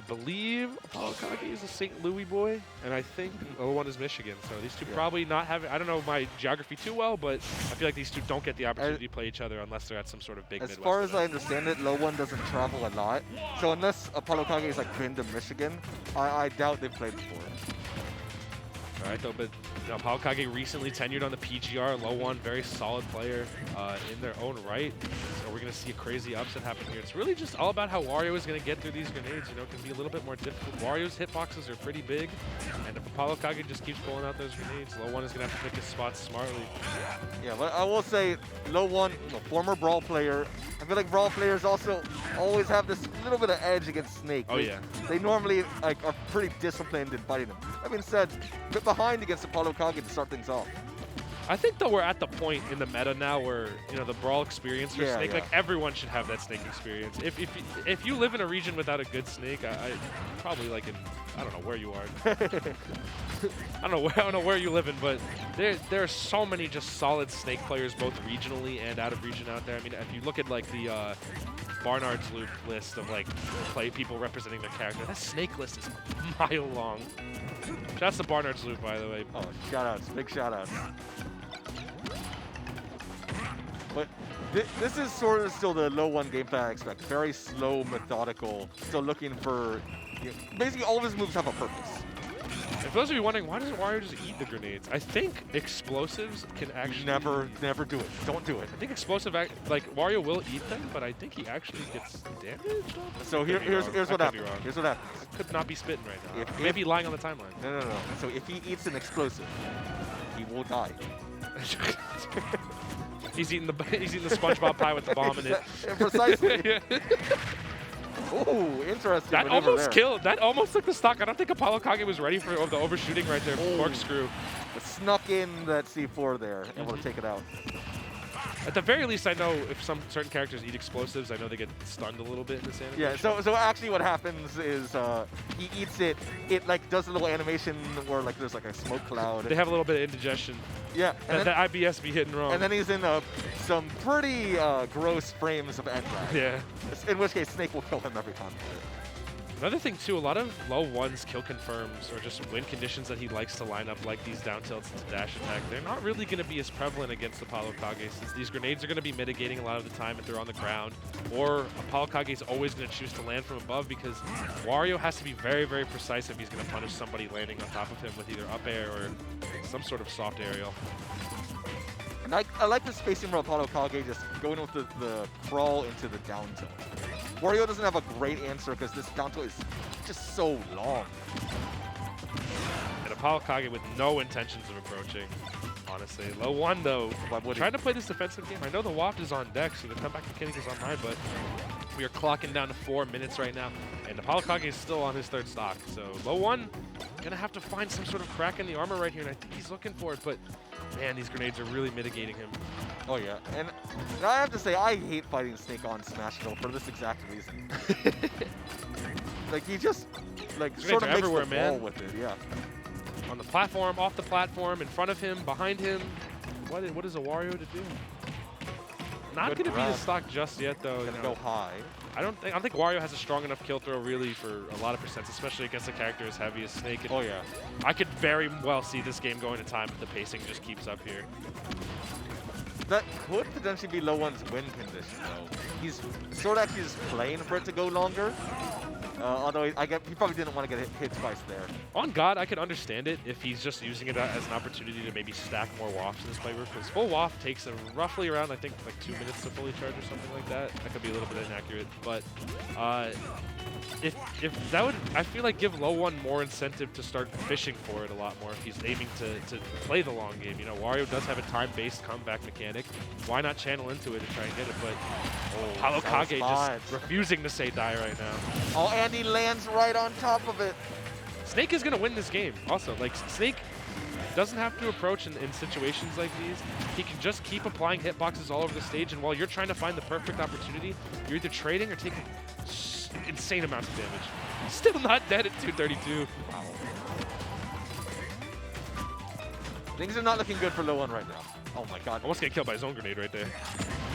believe ApolloKage is a St. Louis boy, and I think LOE1 is Michigan. So these two probably not having, I don't know my geography too well, but I feel like these two don't get the opportunity to play each other unless they're at some sort of big Midwest As far as I event. understand it, LOE1 doesn't travel a lot. So unless ApolloKage is like been to Michigan, I doubt they've played before. All right, though, but ApolloKage recently tenured on the PGR. LOE1, very solid player in their own right. So we're going to see a crazy upset happen here. It's really just all about how Wario is going to get through these grenades. You know, it can be a little bit more difficult. Wario's hitboxes are pretty big, and if ApolloKage just keeps pulling out those grenades, LOE1 is going to have to pick his spots smartly. Yeah, but I will say, LOE1, former Brawl player. I feel like Brawl players also always have this little bit of edge against Snake. Oh, yeah. They normally like are pretty disciplined in fighting them. That being said, bit behind against ApolloKage to start things off. I think, though, we're at the point in the meta now where, you know, the Brawl experience for Snake, like, everyone should have that Snake experience. If you live in a region without a good Snake, I probably, like, I don't know where you are. I don't know where you live in, but there are so many just solid Snake players, both regionally and out of region out there. I mean, if you look at, like, the Barnard's Loop list of, like, people representing their character, that Snake list is a mile long. Shouts to Barnard's Loop, by the way. Oh, shout-outs. Big shout-outs. But this is sort of still the LOE1 gameplay I expect. Very slow, methodical, still looking for... You know, basically, all of his moves have a purpose. And for those of you wondering, why doesn't Wario just eat the grenades? I think explosives can actually... Never do it. Don't do it. I think explosive, like, Wario will eat them, but I think he actually gets damaged. So here's what happens. Here's what happens. I could not be spitting right now. Maybe lying on the timeline. No. So if he eats an explosive, he will die. He's eating the SpongeBob pie with the bomb in it. Precisely. Ooh, interesting. That almost killed. That almost took the stock. I don't think ApolloKage was ready for the overshooting right there. Corkscrew. Snuck in that C4 there, able to take it out. At the very least, I know if some certain characters eat explosives, I know they get stunned a little bit in this animation. Yeah, so actually what happens is he eats it, it like does a little animation where like there's like a smoke cloud. They have a little bit of indigestion. Yeah. And the IBS be hitting wrong. And then he's in some pretty gross frames of end lag. Yeah. In which case, Snake will kill him every time. Another thing, too, a lot of LOE1's kill confirms or just win conditions that he likes to line up, like these down tilts into dash attack, they're not really going to be as prevalent against ApolloKage, since these grenades are going to be mitigating a lot of the time if they're on the ground, or ApolloKage is always going to choose to land from above because Wario has to be very, very precise if he's going to punish somebody landing on top of him with either up air or some sort of soft aerial. And I like the spacing from ApolloKage, just going with the crawl into the down tilt. Wario doesn't have a great answer because this down tilt is just so long. And ApolloKage with no intentions of approaching, honestly. LOE1, though, trying to play this defensive game. I know the Waft is on deck, so the comeback mechanic is online, but we are clocking down to 4 minutes right now, and ApolloKage is still on his third stock. So LOE1 gonna have to find some sort of crack in the armor right here, and I think he's looking for it, but man, these grenades are really mitigating him. Oh yeah, and I have to say, I hate fighting Snake on Smash Hill for this exact reason. Like, he just, like, sort of makes the ball with it, yeah. On the platform, off the platform, in front of him, behind him. What is a Wario to do? Not going to be the stock just yet, though. Gonna go high. I don't think Wario has a strong enough kill throw really for a lot of percents, especially against a character as heavy as Snake. And oh yeah. I could very well see this game going to time if the pacing just keeps up here. That could potentially be LOE1's win condition, though. He's sort of actually just playing for it to go longer. Although he probably didn't want to get hit twice there. On God, I could understand it if he's just using it as an opportunity to maybe stack more wafts in this playbook. Because full waft takes roughly around, I think, like 2 minutes to fully charge or something like that. That could be a little bit inaccurate. But if that would, I feel like, give LOE1 more incentive to start fishing for it a lot more if he's aiming to play the long game. You know, Wario does have a time-based comeback mechanic. Why not channel into it and try and get it? But ApolloKage just refusing to say die right now. Oh, and he lands right on top of it. Snake is going to win this game. Also, like, Snake doesn't have to approach in situations like these. He can just keep applying hitboxes all over the stage, and while you're trying to find the perfect opportunity, you're either trading or taking insane amounts of damage. Still not dead at 232. Wow. Things are not looking good for LOE1 right now. Oh my god. Almost getting killed by his own grenade right there.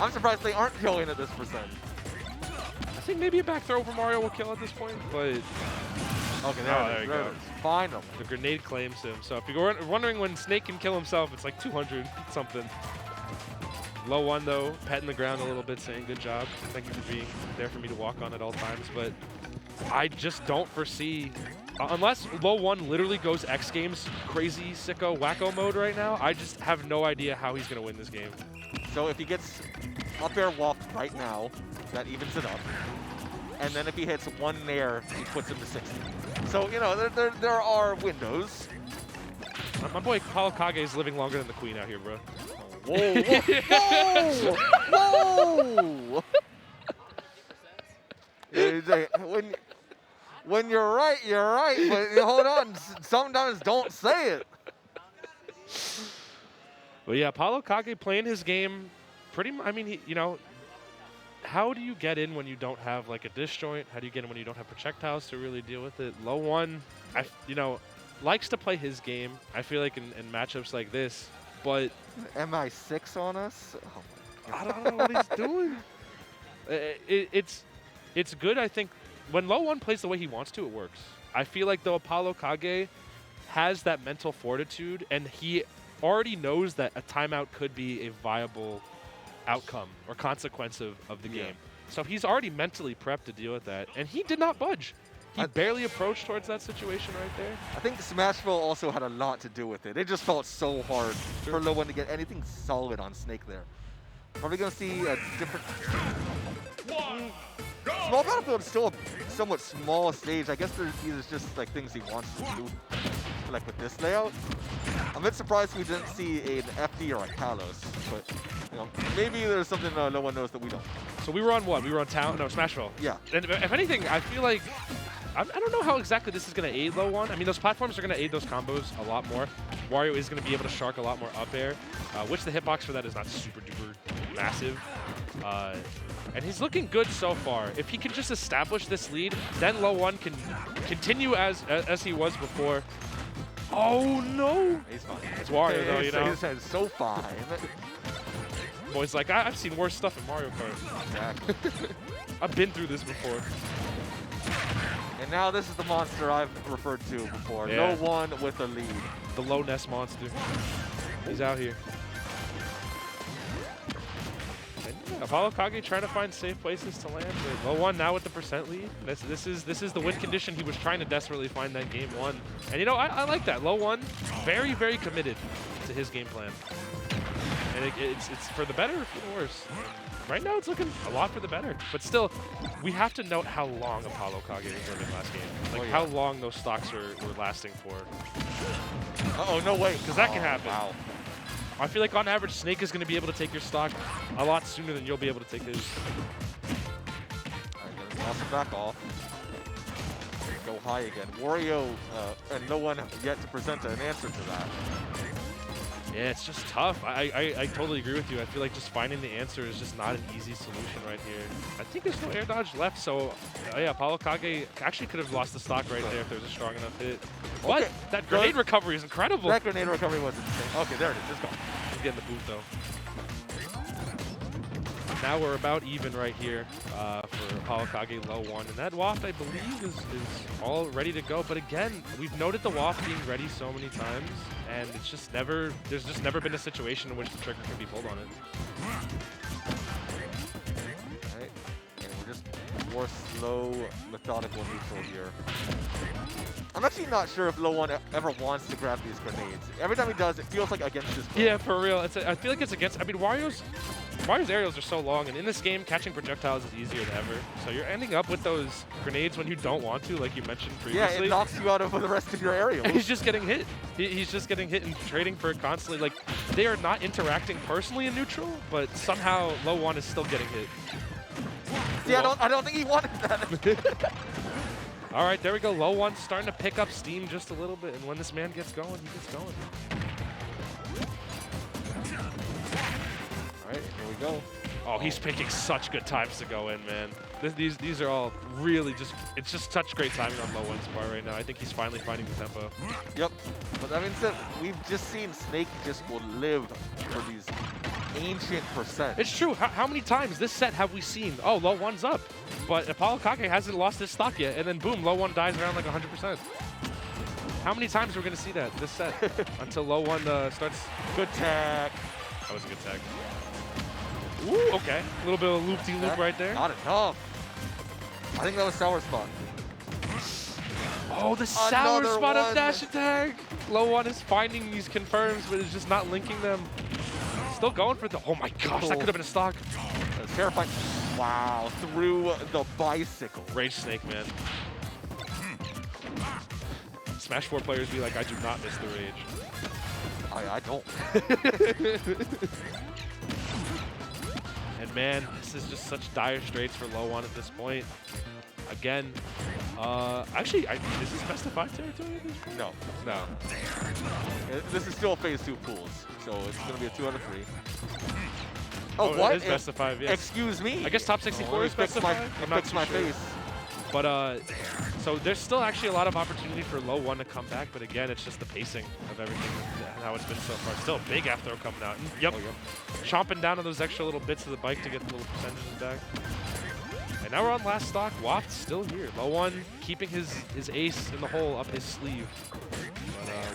I'm surprised they aren't killing at this percent. I think maybe a back throw from Mario will kill at this point, but Okay, there you go. Finally. The grenade claims him. So if you're wondering when Snake can kill himself, it's like 200 something. LOE1 though, petting the ground a little bit, saying good job. Thank you for being there for me to walk on at all times. But I just don't foresee, unless LOE1 literally goes X Games crazy sicko wacko mode right now, I just have no idea how he's gonna win this game. So if he gets up air walk right now, that evens it up. And then if he hits one nair, he puts him to 60. So, you know, there are windows. My boy ApolloKage is living longer than the queen out here, bro. Whoa, whoa, whoa! When you're right, but hold on, sometimes don't say it. Well, yeah, ApolloKage playing his game pretty much. I mean, you know, how do you get in when you don't have like a disjoint? How do you get in when you don't have projectiles to really deal with it? LOE1, you know, likes to play his game. I feel like in matchups like this, but MI6 on us? Oh my God. I don't know what he's doing. It's good, I think. When LOE1 plays the way he wants to, it works. I feel like though ApolloKage has that mental fortitude, and he already knows that a timeout could be a viable outcome or consequence of the game. So he's already mentally prepped to deal with that, and he did not budge. He barely approached towards that situation right there. I think Smashville also had a lot to do with it. It just felt so hard for LOE1 to get anything solid on Snake there. Probably going to see a different... Small Battlefield is still a somewhat small stage. I guess these are just like things he wants to do, like with this layout. I'm a bit surprised we didn't see an FD or a Kalos, but you know, maybe there's something LOE1 knows that we don't. So we were on what? We were on Town? No, Smashville. Yeah. And if anything, I feel like I don't know how exactly this is going to aid LOE1. I mean, those platforms are going to aid those combos a lot more. Wario is going to be able to shark a lot more up air, which the hitbox for that is not super duper massive. And he's looking good so far. If he can just establish this lead, then LOE1 can continue as he was before. Oh no! He's fine. It's Wario though, you know. He's so fine. Boy's like, I've seen worse stuff in Mario Kart. Exactly. I've been through this before. And now this is the monster I've referred to before. Yeah. LOE1 with a lead. The low nest monster. He's out here. ApolloKage trying to find safe places to land. LOE1 now with the percent lead. This is the win condition he was trying to desperately find that game one. And you know, I like that. LOE1 very, very committed to his game plan. And it's for the better or for the worse. Right now it's looking a lot for the better. But still, we have to note how long ApolloKage was living last game. Like how long those stocks were lasting for. Uh-oh, no way. Because that can happen. Wow. I feel like on average, Snake is going to be able to take your stock a lot sooner than you'll be able to take his. All right, gonna toss it back off. Go high again. Wario and LOE1 have yet to present an answer to that. Yeah, it's just tough. I totally agree with you. I feel like just finding the answer is just not an easy solution right here. I think there's no air dodge left, so yeah, ApolloKage actually could have lost the stock right there if there was a strong enough hit. But that grenade recovery is incredible. That grenade recovery was insane. Okay, there it is. It's gone. He's getting the boot though. Now we're about even right here for ApolloKage LOE1. And that waft, I believe, is all ready to go. But again, we've noted the waft being ready so many times, and it's just never, there's just never been a situation in which the trigger can be pulled on it. Right. And we're just more slow, methodical neutral here. I'm actually not sure if LOE1 ever wants to grab these grenades. Every time he does, it feels like against his play. Yeah, for real. I feel like it's against, I mean, Wario's aerials are so long, and in this game, catching projectiles is easier than ever. So you're ending up with those grenades when you don't want to, like you mentioned previously. Yeah, it knocks you out of the rest of your aerials. And he's just getting hit. He's just getting hit and trading for it constantly. Like, they are not interacting personally in neutral, but somehow LOE1 is still getting hit. Yeah, I don't think he wanted that. All right, there we go. LOE1 starting to pick up steam just a little bit, and when this man gets going, he gets going. All right, here we go. Oh, he's picking such good times to go in, man. These are all really just, it's just such great timing on LOE1's part right now. I think he's finally finding the tempo. Yep. But that means that we've just seen Snake just will live for these ancient percent. It's true. How many times this set have we seen, oh, LOE1's up, but ApolloKage hasn't lost his stock yet, and then boom, LOE1 dies around like 100%. How many times are we going to see that this set until LOE1 starts? Good tag. That was a good tag. Ooh, okay. A little bit of loop-de-loop right there. Not enough. I think that was sour spot. Oh, the sour Another spot one. of dash attack. LOE1 is finding these confirms, but is just not linking them. Still going for the, oh my gosh, that could have been a stock. That's terrifying. Wow, through the bicycle. Rage Snake, man. Smash 4 players be like, I do not miss the rage. I don't. And man, this is just such dire straits for LOE1 at this point. Again, actually, is this best of 5 territory at this point? No. No. This is still phase 2 pools, so it's going to be a 2 out of 3. Oh, what? It is best of 5, yes. Excuse me? I guess top 64 is best of 5? I'm not too my sure. face. But, so there's still actually a lot of opportunity for LOE1 to come back, but again, it's just the pacing of everything and how it's been so far. Still a big F throw coming out. Yep. Chomping down on those extra little bits of the bike to get the little percentages back. And now we're on last stock. Waft still here. LOE1 keeping his ace in the hole up his sleeve.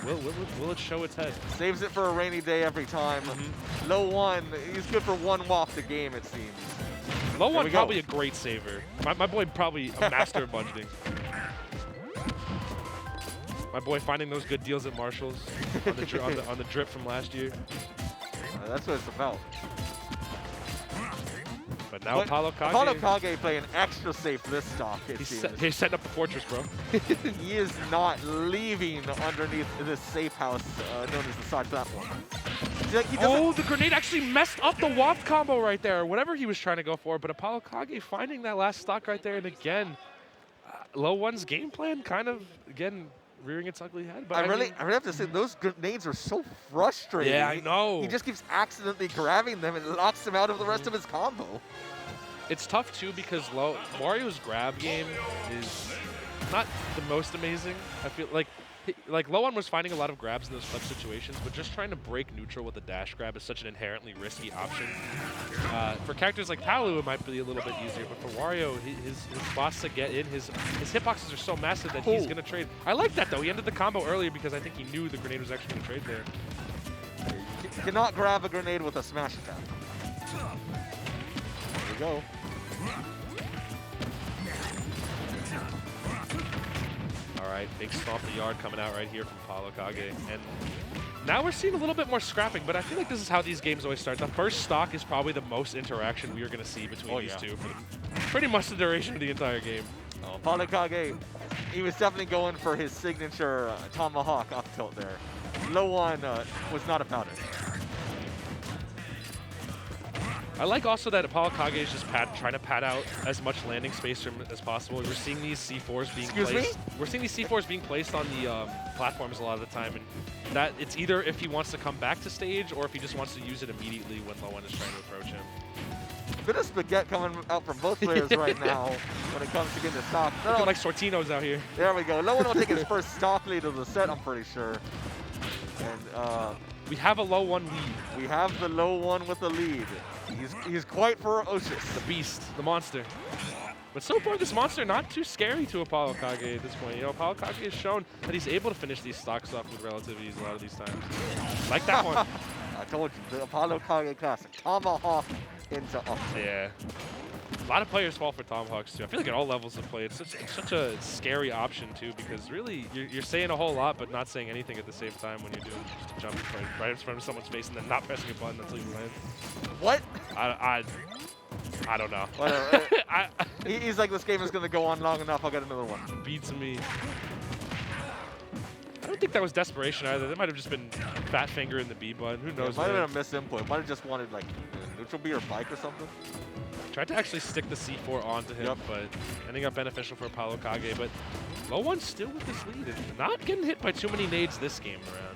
But will it show its head? Saves it for a rainy day every time. LOE1, he's good for one waft a game, it seems. LOE1 probably a great saver. My boy probably a master of budgeting. My boy finding those good deals at Marshall's on the drip from last year. That's what it's about. But now ApolloKage. ApolloKage playing extra safe this stock, it seems. He's setting up the fortress, bro. He is not leaving underneath this safe house known as the side platform. Oh, the grenade actually messed up the Waft combo right there, whatever he was trying to go for. But ApolloKage finding that last stock right there. And again, LOE1's game plan kind of, again, rearing its ugly head. But I really have to say, those grenades are so frustrating. Yeah, I know. He just keeps accidentally grabbing them and locks him out of the rest of his combo. It's tough, too, because Wario's grab game is not the most amazing. I feel like LOE1 was finding a lot of grabs in those clutch situations, but just trying to break neutral with a dash grab is such an inherently risky option. For characters like Palu, it might be a little bit easier, but for Wario, his spots to get in, his hitboxes are so massive that he's going to trade. I like that, though. He ended the combo earlier because I think he knew the grenade was actually going to trade there. You cannot grab a grenade with a smash attack. There we go. All right, big stomp the yard coming out right here from ApolloKage. And now we're seeing a little bit more scrapping, but I feel like this is how these games always start. The first stock is probably the most interaction we are going to see between these two for pretty much the duration of the entire game. Oh, ApolloKage, he was definitely going for his signature tomahawk up tilt there. LOE1 was not about it. I like also that ApolloKage is just trying to pad out as much landing space as possible. We're seeing these C4s being placed. We're seeing these C4s being placed on the platforms a lot of the time, and that it's either if he wants to come back to stage or if he just wants to use it immediately when LOE1 is trying to approach him. Bit of spaghetti coming out from both players right now when it comes to getting the stock. Looking like Sortino's out here. There we go. LOE1 will take his first stock lead of the set, I'm pretty sure. And we have a LOE1 lead. We have the LOE1 with the lead. He's quite ferocious. The beast, the monster. But so far, this monster not too scary to ApolloKage at this point. You know, ApolloKage has shown that he's able to finish these stocks off with relative ease a lot of these times. Like that one. I told you, the ApolloKage classic. Tomahawk into up. Yeah. A lot of players fall for Tomahawks, too. I feel like at all levels of play, it's such a scary option, too, because really, you're saying a whole lot, but not saying anything at the same time when you're doing just a jump right in front of someone's face and then not pressing a button until you land. What? I don't know. Whatever. He's like, this game is going to go on long enough, I'll get another one. Beats me. I don't think that was desperation either. That might have just been fat finger in the B button. Who knows? It might have been a misinput. Might have just wanted, like, neutral B or bike or something. Tried to actually stick the C4 onto him, but ending up beneficial for ApolloKage. But LOE1 still with this lead and not getting hit by too many nades this game around.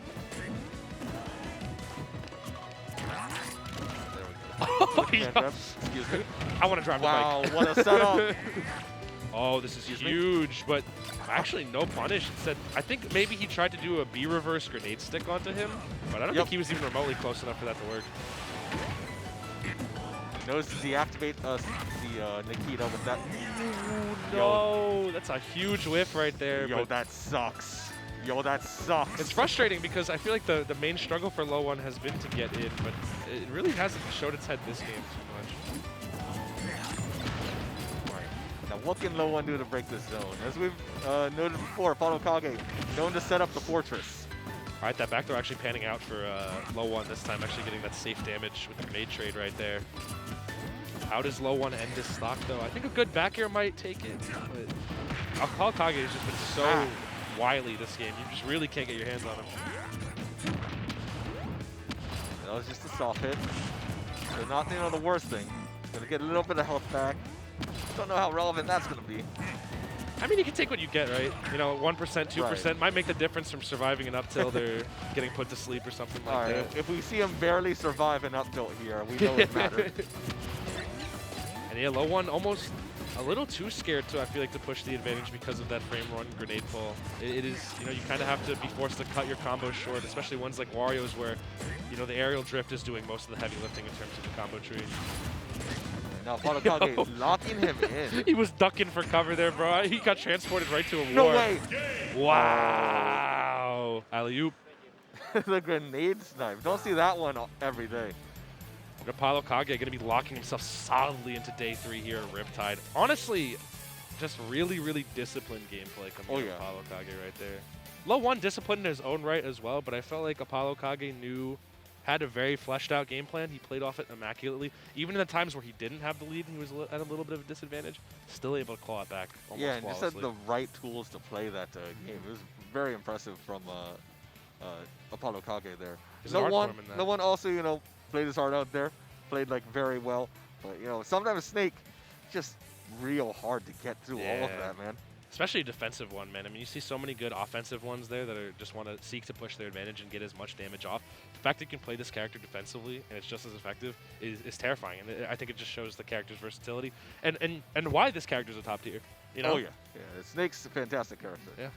Oh, yeah. Excuse me. I want to drive the bike. Wow, what a setup. Oh, this is huge, but actually no punish. Instead, I think maybe he tried to do a B reverse grenade stick onto him, but I don't think he was even remotely close enough for that to work. Knows to deactivate us the Nikita with that. Ooh, no, that's a huge whiff right there. Yo, but that sucks. Yo, that sucks. it's frustrating because I feel like the main struggle for LOE1 has been to get in, but it really hasn't showed its head this game too much. Now, what can LOE1 do to break this zone? As we've noted before, ApolloKage known to set up the fortress. All right, that back throw actually panning out for LOE1 this time, actually getting that safe damage with the grenade trade right there. How does LOE1 end this stock, though? I think a good back air might take it, but ApolloKage has just been so wily this game. You just really can't get your hands on him. That was just a soft hit. So not, the worst thing. Gonna get a little bit of health back. Don't know how relevant that's gonna be. I mean, you can take what you get, right? 1%, 2% might make the difference from surviving an up till they're getting put to sleep or something like that. If we see him barely survive an up tilt here, we know it matters. And yeah, LOE1 almost a little too scared to, I feel like, to push the advantage because of that frame run grenade pull. It is, you kind of have to be forced to cut your combos short, especially ones like Wario's where, the aerial drift is doing most of the heavy lifting in terms of the combo tree. Now ApolloKage locking him in. He was ducking for cover there, bro. He got transported right to a No war. way! Wow! Alley-oop. The grenade snipe. Don't see that one every day. ApolloKage going to be locking himself solidly into day 3 here at Riptide. Honestly, just really, really disciplined gameplay coming from ApolloKage right there. LOE1 disciplined in his own right as well, but I felt like ApolloKage had a very fleshed out game plan. He played off it immaculately. Even in the times where he didn't have the lead and he was at a little bit of a disadvantage, still able to claw it back almost Yeah, and just flawlessly. had the right tools to play that game. It was very impressive from ApolloKage there. LOE1 also, played his heart out there, played like very well. But sometimes Snake just real hard to get through all of that, man. Especially a defensive one, man. I mean, you see so many good offensive ones there that are just want to seek to push their advantage and get as much damage off. The fact that you can play this character defensively and it's just as effective is terrifying. And I think it just shows the character's versatility and why this character's a top tier. Oh, yeah. Snake's a fantastic character. Yeah.